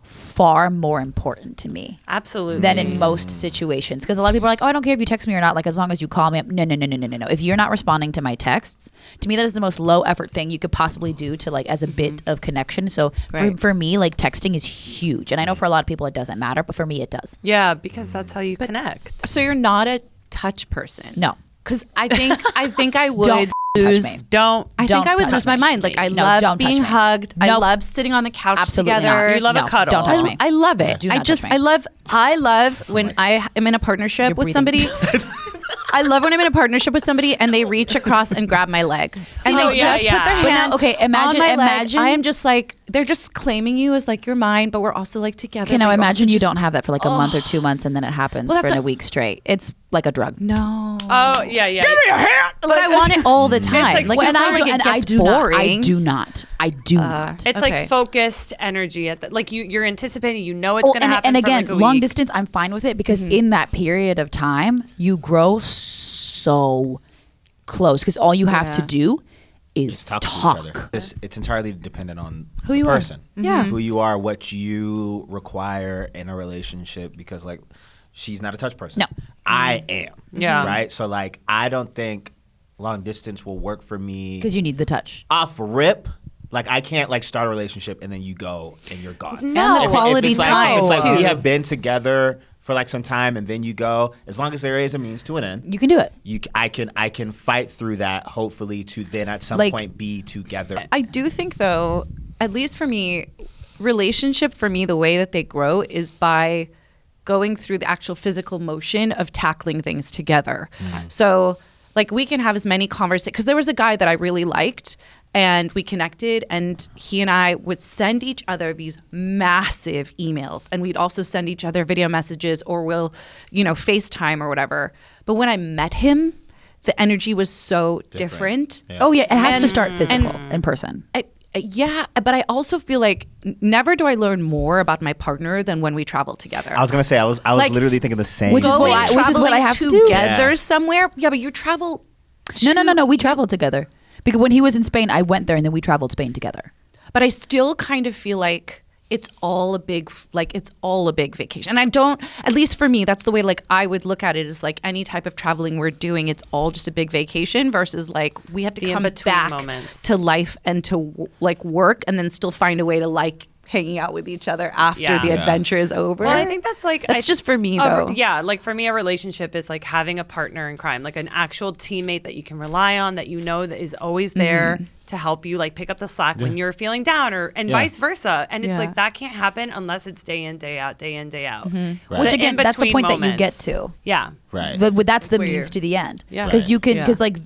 far more important to me Absolutely. than in most situations. Because a lot of people are like, oh, I don't care if you text me or not. Like, as long as you call me up. No. If you're not responding to my texts, to me, that is the most low effort thing you could possibly do to like as a bit of connection. So Right. for me, like texting is huge. And I know for a lot of people it doesn't matter, but for me it does. Yeah, because that's how you connect. So you're not a touch person. No. Because I think I would Don't touch lose. me. Don't. I Don't think I would touch lose my me. mind. Like I No, love don't touch being me. hugged. I Nope. love sitting on the couch Absolutely together. not. You love a cuddle. Don't touch me. I love it. Do not touch me. I love when I am in a partnership You're with breathing. somebody. I love when I'm in a partnership with somebody and they reach across and grab my leg. And they just put their But hand now, okay, on my imagine. leg. I am just like, they're just claiming you as like you're mine, but we're also like together. Okay, now But you're imagine also you just- don't have that for like a month or 2 months, and then it happens Well, for that's a week straight. It's like a drug. No. Oh yeah. But I want it all the time. like Like, Well, it's not like it gets boring. I do not. I do not. It's Okay. like focused energy at the, like you're anticipating. You know it's Oh, gonna and, happen. and for again, like a long week. distance, I'm fine with it because in that period of time, you grow so close because all you have to do is Talk to each talk. other. It's entirely dependent on Who the you are. person. Yeah. Who you are, what you require in a relationship. Because like, she's not a touch person. No. I am. Yeah. Right. So like, I don't think long distance will work for me Because you need the touch. off rip. Like I can't like start a relationship and then you go and you're gone. No. And the quality it's time, Like, it's like we too. have been together for like some time and then you go. As long as there is a means to an end. You can do it. I can fight through that, hopefully, to then at some Like- point be together. I do think, though, at least for me, relationship for me, the way that they grow is by going through the actual physical motion of tackling things together. So, like, we can have as many conversations. Because there was a guy that I really liked, and we connected, and he and I would send each other these massive emails, and we'd also send each other video messages, or we'll, FaceTime or whatever. But when I met him, the energy was so different. Yeah. Oh, yeah. It has to And- start physical in person. Yeah, but I also feel like never do I learn more about my partner than when we travel together. I was gonna say I was Like, literally thinking the same. Which is thing. what I- which is what I have to do. together Yeah. somewhere. Yeah, but you travel. No. We traveled together. Because when he was in Spain, I went there and then we traveled Spain together. But I still kind of feel like it's all a big vacation. And I don't, at least for me, that's the way like I would look at it, is like any type of traveling we're doing, it's all just a big vacation versus like we have to The come in-between back moments. to life and to like work and then still find a way to like hanging out with each other after Yeah. the Yeah. adventure is over. Well, I think that's like That's just for me, though. Yeah, like for me, a relationship is like having a partner in crime, like an actual teammate that you can rely on, that you know that is always there to help you, like pick up the slack when you're feeling down, and vice versa. And it's Yeah. like that can't happen unless it's day in, day out, day in, day out. Right. Which again, that's the in-between point that you get moments. to. Yeah. Right. That's the Where means you're- to the end. Yeah. Because Right. you can, Yeah. because like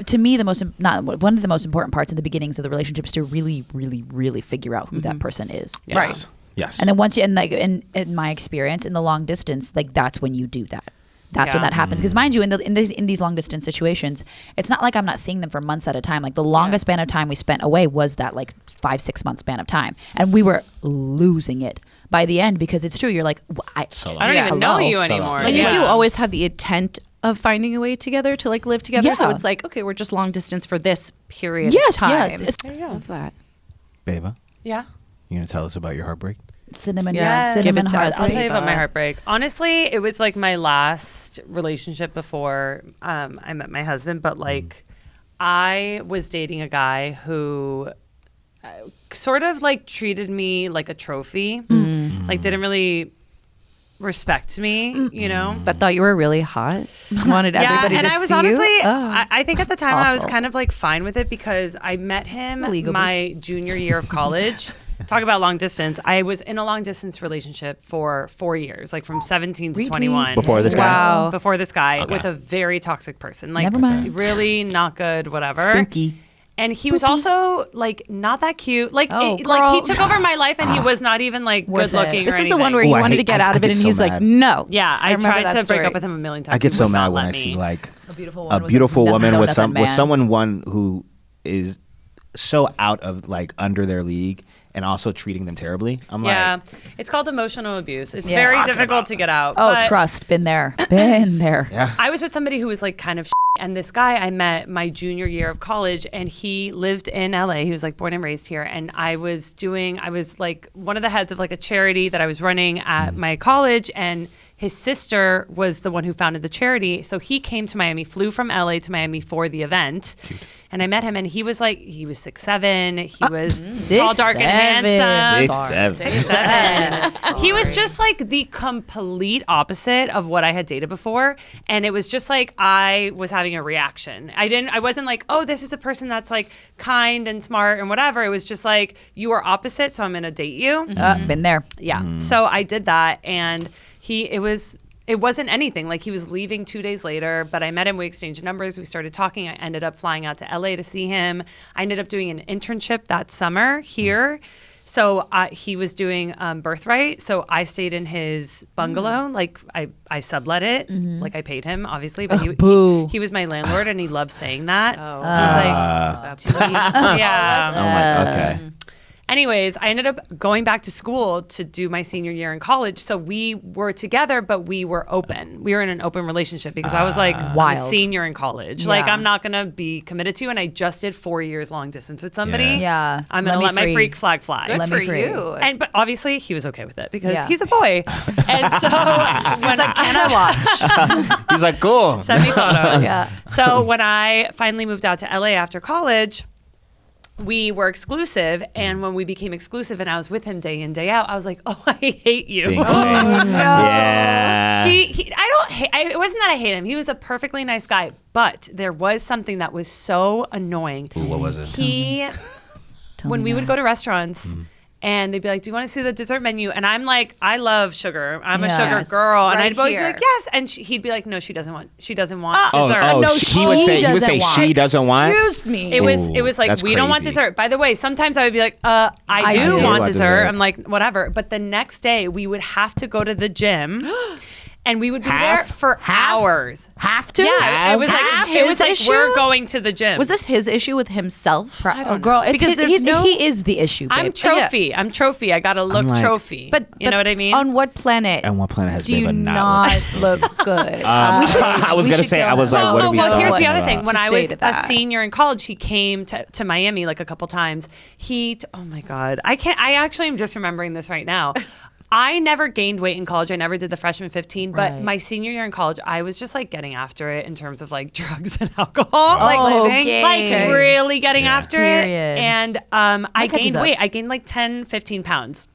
to me, not one of the most important parts in the beginnings of the relationship is to really, really, really figure out who that person is. Yes. Right. Yes. And then once you, and like in my experience in the long distance, like that's when you do that. That's when Yeah. that happens. Because mind you, in these long distance situations, it's not like I'm not seeing them for months at a time. Like the longest span of time we spent away was that like 5-6 month span of time, and we were losing it by the end because it's true. You're like, So long. I don't even know hello. you So anymore. But yeah. you do always have the intent of finding a way together to like live together. So Yeah. it's like, okay, we're just long distance for this period Yes, of time. yes. It's- There you go. Love that. Beba, Yeah. you gonna tell us about your heartbreak? cinnamon, Yes. cinnamon Give it to us, hearts. I'll tell you Beba. about my heartbreak. Honestly, it was like my last relationship before I met my husband. But like, I was dating a guy who sort of like treated me like a trophy, like didn't really respect me, you know. But thought you were really hot. Wanted everybody and to I was see honestly, you. Oh. I think at the time I was Awful. kind of like fine with it because I met him Illegal my junior year of college. Talk about long distance. I was in a long distance relationship for 4 years, like from 17 to 21. Before this guy? Wow. Before this guy, Okay. with a very toxic person. Like, Never mind. really not good, whatever. Stinky. And he was also like not that cute. Like, Oh, like he girl. took over my life, and he was not even like Worth good looking. it. This or is the one where anything. you Ooh, I wanted to hate- get I- out of I it, and get he's so like, mad. no. Yeah, I remember tried that to break story. up with him a million times. I get He so would mad not when let I me. see like A beautiful a beautiful woman with nothing man. someone who is so out of like under their league and also treating them terribly. I'm Yeah, like, it's called emotional abuse. It's Yeah. very Talking difficult about to get out. Oh, but trust. Been there. Been there. yeah. I was with somebody who was like kind of and this guy I met my junior year of college, and he lived in LA. He was like born and raised here. And I was like one of the heads of like a charity that I was running at my college, and his sister was the one who founded the charity. So he came to Miami, flew from LA to Miami for the event. And I met him, and he was 6'7". He was tall, dark, and 6'7". handsome. Sorry. 6'7". He was just like the complete opposite of what I had dated before. And it was just like I was having a reaction. I wasn't like, oh, this is a person that's like kind and smart and whatever. It was just like, you are opposite, so I'm gonna date you. Been there. Yeah. So I did that, and it was it wasn't anything. Like he was leaving 2 days later, but I met him. We exchanged numbers. We started talking. I ended up flying out to LA to see him. I ended up doing an internship that summer here. So he was doing Birthright. So I stayed in his bungalow. Like I sublet it. Like I paid him, obviously. But he was my landlord, and he loved saying that. Oh. He was like, yeah. I'm like, okay. Anyways, I ended up going back to school to do my senior year in college. So we were together, but we were open. We were in an open relationship because I was like, I'm a Wild. senior in college. Yeah. Like, I'm not going to be committed to. And I just did 4 years long distance with somebody. Yeah. I'm going to let my freak flag fly. Good Let for me free. you. But obviously, he was okay with it because Yeah. he's a boy. And so when Can I watch? He's like, cool. send me photos. Yeah. So when I finally moved out to LA after college, we were exclusive, and when we became exclusive and I was with him day in, day out, I was like, oh, I hate you. Being claimed. Yeah. It wasn't that I hate him. He was a perfectly nice guy, but there was something that was so annoying. Ooh, what was it? When we would go to restaurants, and they'd be like, do you want to see the dessert menu? And I'm like, I love sugar. I'm a sugar Yes. girl. And Right I'd always here. be like, yes. And he'd be like, no, she doesn't want dessert. no, he would say doesn't want. she doesn't want. Excuse me. It was like, that's we don't want crazy. dessert. By the way, sometimes I would be like, I do do want want dessert. dessert. I'm like, whatever. But the next day we would have to go to the gym and we would be there for hours. Have to? Yeah, it was Half like, his issue? we're going to the gym. Was this his issue with himself? Oh, girl, it's Because his, there's he, no- he is the issue, babe. I'm trophy. I'm trophy. I got to look like- trophy. But you know what I mean? On what planet? And what planet has do you Beba not look good? I was we gonna should say, go I was there. like, what are we well, talking here's the other about? thing. When To I say was to a that. senior in college, he came to Miami like a couple times. Oh my God. I actually am just remembering this right now. I never gained weight in college. I never did the freshman 15, but Right. my senior year in college, I was just like getting after it in terms of like drugs and alcohol. Like Okay. really getting after it. Period. And I catches gained up. weight. I gained like 10, 15 pounds.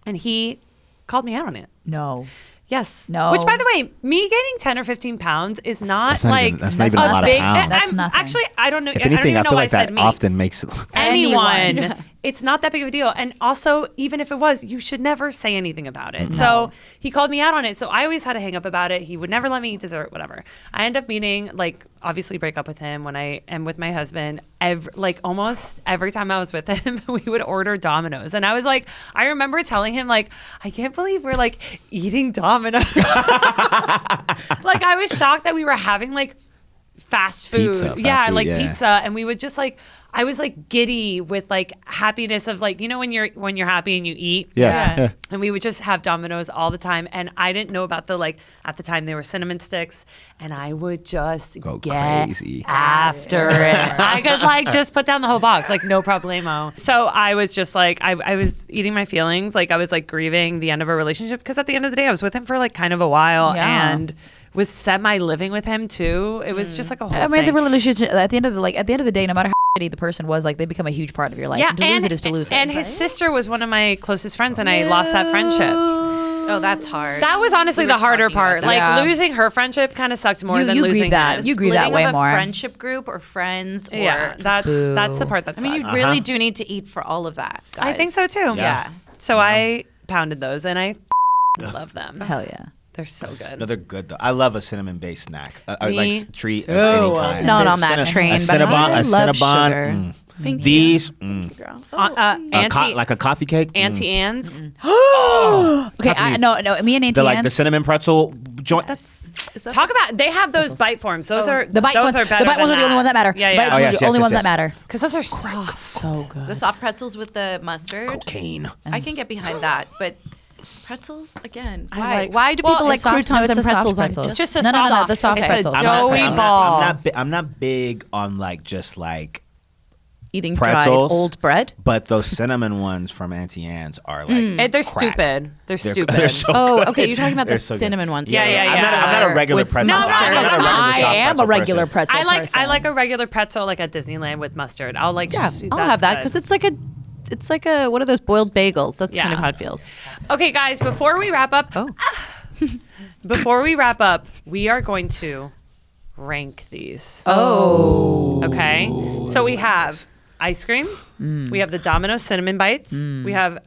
And he called me out on it. No. Yes. No. Which, by the way, me gaining 10 or 15 pounds is not That's not like even- that's not even a lot of big. pounds. That's I'm nothing. actually, I don't know. If I don't anything, even I know feel why like I that said me. often makes it look. Anyone. It's not that big of a deal. And also, even if it was, you should never say anything about it. So he called me out on it. So I always had a hang up about it. He would never let me eat dessert, whatever. I end up meeting, like, obviously break up with him when I am with my husband. Almost every time I was with him, we would order Domino's. And I was like, I remember telling him, like, I can't believe we're like eating Domino's. Like, I was shocked that we were having like fast food. Pizza, fast yeah, food, like yeah. pizza. And we would just like, I was like giddy with like happiness of like, you know, when you're happy and you eat. Yeah. And we would just have Domino's all the time. And I didn't know about at the time they were cinnamon sticks. And I would just Go get crazy. after it. I could like just put down the whole box, like no problemo. So I was just like, I was eating my feelings. Like I was like grieving the end of a relationship because at the end of the day, I was with him for like kind of a while and was semi living with him too. It was just like a whole I mean, thing. the relationship at the end of the day, no matter how shitty the person was, like they become a huge part of your life. Yeah, to lose it is to lose it. And his sister was one of my closest friends, and I lost that friendship. Oh, that's hard. That was honestly We were the harder talking about part. that. like Yeah. losing her friendship kind of sucked more than you losing grieve that. his. You grieve that Splitting way of a more. friendship group or friends or Yeah, that's Boo. the part that I sucks. mean, you really do need to eat for all of that. I think so too. Yeah. So I pounded those, and I love them. Hell yeah. They're so good. No, they're good though. I love a cinnamon-based snack. Me Like treat too. of any kind. Not on that train, A but I Cinnabon, love sugar. Thank you. These, Girl. Auntie, like a coffee cake. Auntie Anne's. Okay, no, me and Auntie They're like the Anne's- cinnamon pretzel joint. Is that Talk about they have those bite forms. Those are The bite those ones, are better. the bite ones are the only ones that matter. Yeah, The yeah. bite Oh, ones yes, are the only yes, ones yes, that matter. Because those are soft. So good. the soft pretzels with the mustard? Cocaine. I can get behind that, but pretzels again. I Why? like- Why do well, people like it's soft- croutons no, it's and the soft pretzels? pretzels. It's just a No, no, no, soft. the soft it's pretzels. a I'm doughy ball. I'm not big on like just like Eating pretzels, dried old bread. but those cinnamon ones from Auntie Anne's are like They're crack. stupid. They're stupid. They're so Oh, good. okay. You're talking about They're the so good. cinnamon ones. Yeah, yeah, I'm not a regular With pretzel. No, person. I'm not a regular I soft am a pretzel regular person. pretzel I like person. I like a regular pretzel like at Disneyland with mustard. I'll like Yeah, that's I'll have that because good. it's like a what are those boiled bagels? That's Yeah. kind of how it feels. Okay, guys, before we wrap up, we are going to rank these. Oh, Okay, so we have ice cream. We have the Domino's cinnamon bites. We have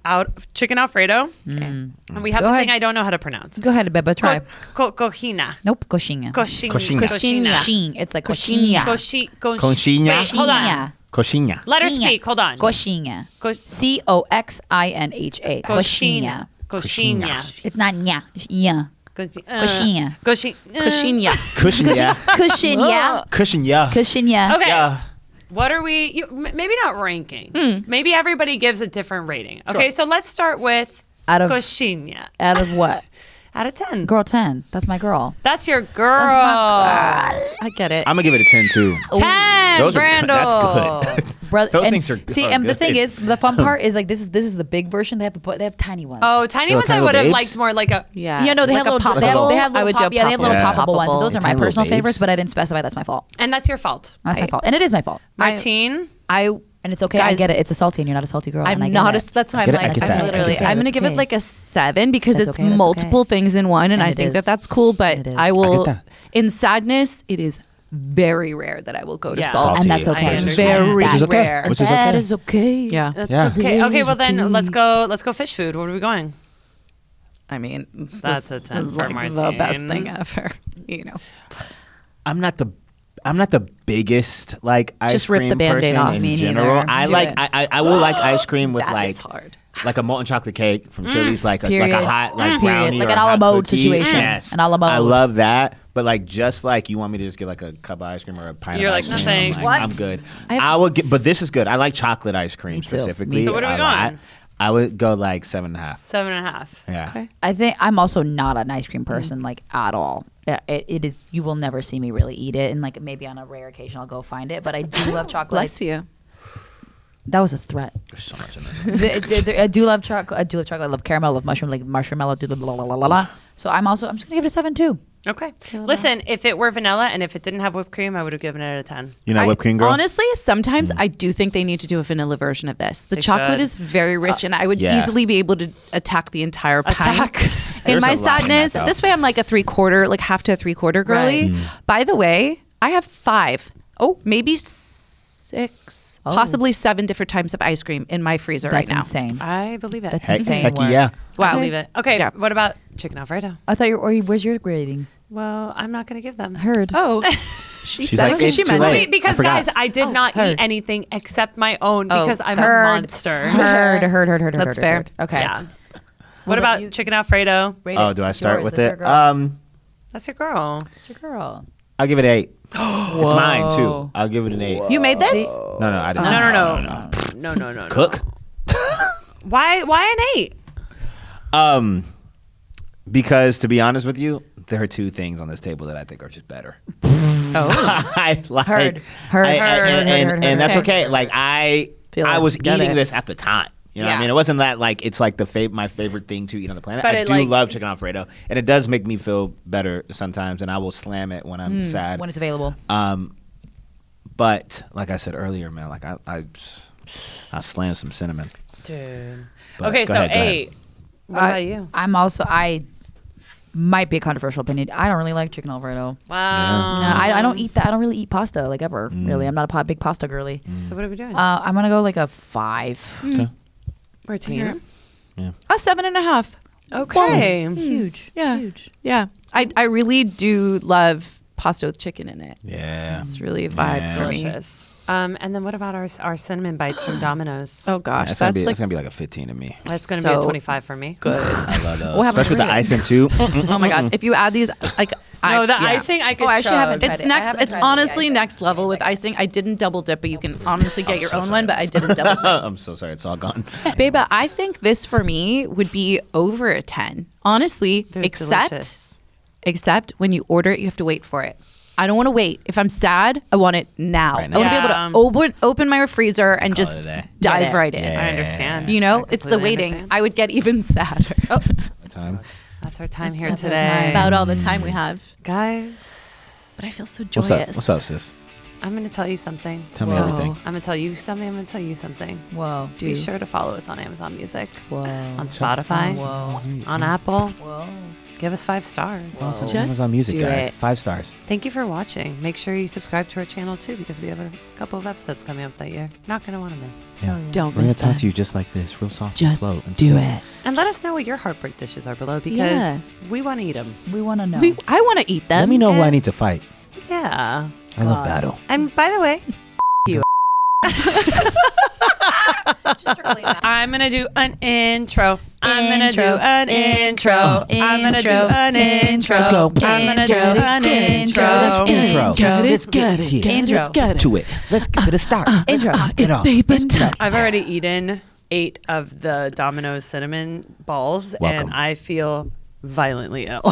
chicken Alfredo. And we have Go the ahead. thing I don't know how to pronounce. Go ahead, Beba. Try. Cochina. Nope. Coxinha. Coxinha. Coxinha. It's like coxinha. Coxinha. Wait, hold on. Coxinha. Let her Coxinha. speak. Hold on. Coxinha. Cox- Coxinha. Coxinha. Coxinha. It's not nya. Yeah. Coxinha. Coxinha. Coxinha. Coxinha. Coxinha. Coxinha. Coxinha. Okay. Yeah. What are we? Maybe not ranking. Maybe everybody gives a different rating. Okay, so let's start with Out of Coxinha. out of what? Out of 10. Girl 10. That's my girl. That's your girl. That's my I get it. I'm gonna give it a 10 too. 10. Those are Brandel. That's good. Brother, Those and things are see, are and the good. thing is, the fun part is like this is the big version. They have tiny ones. Oh, tiny Little ones I tiny would have babes? liked more like a. Yeah. Yeah, no, they Like have a little. They poppable? have I little would do a pop. Yeah, they have little poppable. poppable ones. And those are my Tiny little personal favorites, babes. but I didn't specify. That's my fault. And that's your fault. That's my fault, and it is my fault. Martine. And it's okay. I Guys, get it. It's a salty, and you're not a salty girl. I'm and I get not it. a. That's why I'm get it, I like. get I'm that. literally. That's okay, I'm gonna that's give it okay. like a 7 because That's it's okay, that's multiple okay. things in one, and I it think is. that's cool. But It is. I I will. get that. In sadness, it is very rare that I will go to Yeah. salt. and that's Salty. okay. I understand. Very Which is okay. rare. Which is That okay. is okay. Yeah. That's Yeah. okay. Okay, well then let's go fish food. Where are we going? I mean, That's this a 10 is for like the best Martine. thing ever. You know. I'm not the biggest like ice Just rip cream the Band-Aid person off. in Me neither. general. I Do like it. I will like ice cream with That like is hard. like a molten chocolate cake from Chili's, like a Period. hot like Period. brownie Like or an a a la hot mode cookie. situation. Yes. An a la mode. I love that, but like just like you want me to just get like a cup of ice cream or a pint You're of like, ice no cream. thanks. I'm, like, I'm good. I would get, but this is good. I like chocolate ice cream Me too. specifically. Me too. So what are we a lot. going? I would go like 7.5. 7.5. Yeah. Okay. I think I'm also not an ice cream person like at all. Yeah, it is. You will never see me really eat it, and like maybe on a rare occasion I'll go find it. But I do love chocolate. Bless you. That was a threat. There's so much in this. I do love chocolate. I do love chocolate. I love caramel. I love mushroom. Like marshmallow. Do the blah blah blah blah blah. So I'm just gonna give it a 7 too. Okay. Listen, if it were vanilla and if it didn't have whipped cream, I would have given it a 10. You're not whipped cream girl. Honestly, sometimes I do think they need to do a vanilla version of this. The They chocolate should. is very rich, and I would Yeah. easily be able to attack the entire pint. Attack. In There's my a lot in that, sadness, though. this way I'm like a 3/4, like half to a 3/4 girly. Right. By the way, I have 5. Oh, maybe 6. Oh. Possibly 7 different types of ice cream in my freezer That's right now. insane. I believe it. That's Heck, insane. heck work. yeah. Wow. I Okay. believe it. Okay. Yeah. What about chicken Alfredo? I thought where's your ratings? Well, I'm not going to give them. Heard. Oh, she She's said like, it because it's she too meant late. it. Because, I forgot. guys, I did not heard. eat anything except my own Oh, because I'm heard. a monster. Heard. That's fair. Heard. Okay. Yeah. Well, What then about you- chicken Alfredo? Rate Oh, it. do I It's start yours. with That's it? your girl. That's your girl. It's your girl. I'll give it 8. It's mine too. I'll give it an 8. You made this? No, I didn't. No. Cook. Why an 8? Because to be honest with you, there are 2 things on this table that I think are just better. Oh, I like, Heard. and that's Okay. okay. Like I Feel I it. was Get eating it. this at the time. You know what Yeah. I mean? It wasn't that like it's like my favorite thing to eat on the planet. But I it, do like- love chicken Alfredo, and it does make me feel better sometimes, and I will slam it when I'm sad. When it's available. But like I said earlier, man, like I slam some cinnamon. Dude. But Okay, go so ahead, go ahead. 8. What about you? I might be a controversial opinion. I don't really like chicken Alfredo. Wow. No, I don't eat that. I don't really eat pasta like ever. Really, I'm not a big pasta girly. So what are we doing? I'm gonna go like a 5. Okay. Martine. a 7.5. Okay. Huge. Yeah. Huge. Yeah. I really do love pasta with chicken in it. Yeah. It's really a vibe Yeah. for me. Delicious. And then what about our cinnamon bites from Domino's? Oh gosh, That's that's gonna be like a 15 to me. That's going to be a so 25 for me. good. I love those, What happened especially with to the it? icing too. Oh my god, if you add these, like No, the icing I could I actually haven't chug. tried It's it. I next. haven't It's tried the honestly icing. next level with icing. I didn't double dip, but you can honestly get your so own sorry. one. But I didn't double dip. I'm so sorry, it's all gone. Beba, I think this for me would be over a 10. Honestly, They're except delicious. when you order it, you have to wait for it. I don't want to wait. If I'm sad, I want it now. Right I want to be now. able to open my freezer and Call it just a day. dive Get it. right in. Yeah. I understand. You know, I it's the completely waiting. understand. I would get even sadder Time. That's our time here That's our today. time. about all the time we have. Guys, But I feel so What's joyous. up? What's up, sis? I'm going to tell you something. Tell me Whoa. everything. I'm going to tell you something. I'm going to tell you something. Whoa. Be sure to follow us on Amazon Music, Whoa. on Spotify, Whoa. on Apple, Whoa. Give us 5 stars. Awesome. Just Amazon Music, do guys. it. 5 stars. Thank you for watching. Make sure you subscribe to our channel too, because we have a couple of episodes coming up that you're not going to want to miss. Yeah. Don't We're gonna miss talk that. to you just like this, real soft Just and slow. And do smooth. it. And let us know what your heartbreak dishes are below, because we want to eat them. We want to know. I want to eat them. Let me know who I need to fight. Yeah. I love battle. And by the way, you. I'm going to do an intro. I'm going to do an intro. I'm going to do an intro. Let's go. I'm going to do an intro. Let's get it. Intro. To it. Let's get to the start. Intro. Get off. I've already eaten 8 of the Domino's cinnamon balls, Welcome. and I feel violently ill.